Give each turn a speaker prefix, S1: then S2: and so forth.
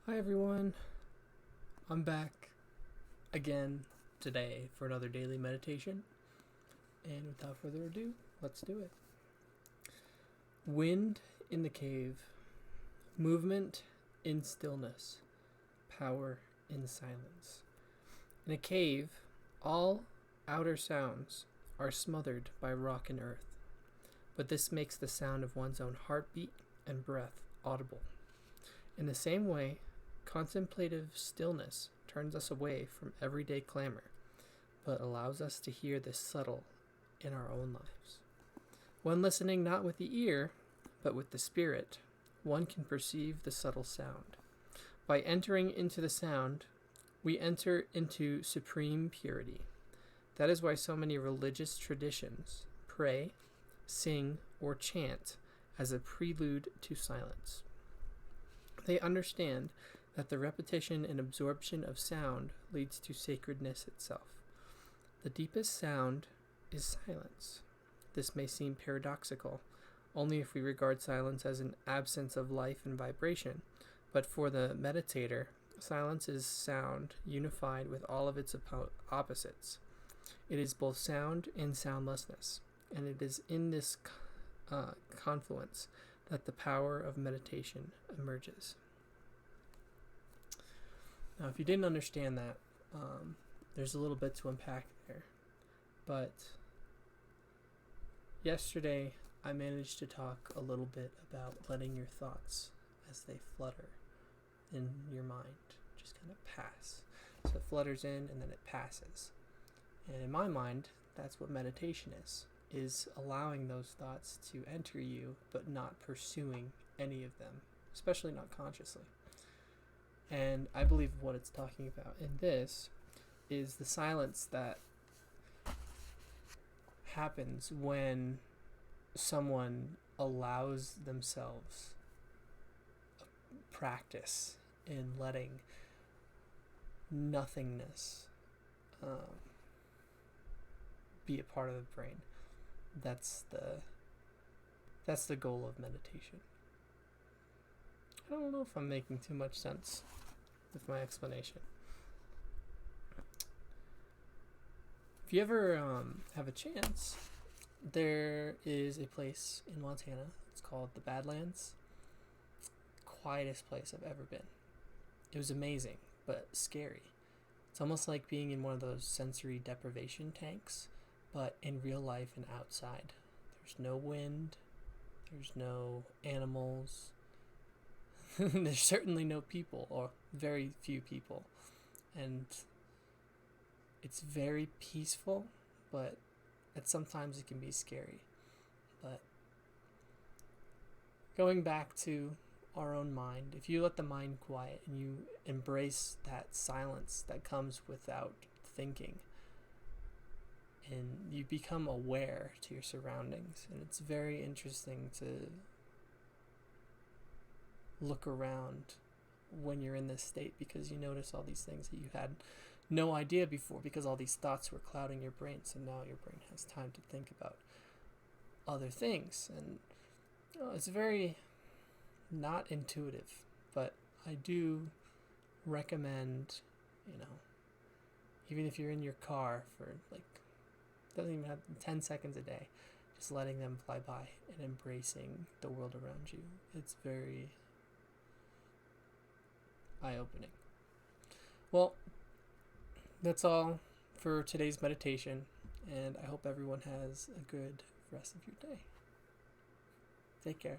S1: Hi everyone, I'm back again today for another daily meditation. And without further ado, let's do it. Wind in the cave, movement in stillness, power in silence. In a cave, all outer sounds are smothered by rock and earth, but this makes the sound of one's own heartbeat and breath audible. In the same way, contemplative stillness turns us away from everyday clamor, but allows us to hear the subtle in our own lives. When listening not with the ear, but with the spirit, one can perceive the subtle sound. By entering into the sound, we enter into supreme purity. That is why so many religious traditions pray, sing, or chant as a prelude to silence. They understand that the repetition and absorption of sound leads to sacredness itself. The deepest sound is silence. This may seem paradoxical, only if we regard silence as an absence of life and vibration, but for the meditator, silence is sound unified with all of its opposites. It is both sound and soundlessness, and it is in this confluence that the power of meditation emerges. Now, if you didn't understand that, there's a little bit to unpack there. But yesterday, I managed to talk a little bit about letting your thoughts as they flutter in your mind just kind of pass. So it flutters in and then it passes. And in my mind, that's what meditation is allowing those thoughts to enter you, but not pursuing any of them, especially not consciously. And I believe what it's talking about in this is the silence that happens when someone allows themselves practice in letting nothingness be a part of the brain. That's the goal of meditation. I don't know if I'm making too much sense with my explanation. If you ever have a chance, there is a place in Montana. It's called the Badlands. Quietest place I've ever been. It was amazing, but scary. It's almost like being in one of those sensory deprivation tanks, but in real life and outside. There's no wind. There's no animals. There's certainly no people, or very few people. And it's very peaceful, but sometimes it can be scary. But going back to our own mind, if you let the mind quiet and you embrace that silence that comes without thinking, and you become aware to your surroundings, and it's very interesting to look around when you're in this state, because you notice all these things that you had no idea before, because all these thoughts were clouding your brain. So now your brain has time to think about other things, and it's very not intuitive, but I do recommend, even if you're in your car for doesn't even have 10 seconds a day, just letting them fly by and embracing the world around you. It's very eye-opening. Well, that's all for today's meditation, and I hope everyone has a good rest of your day. Take care.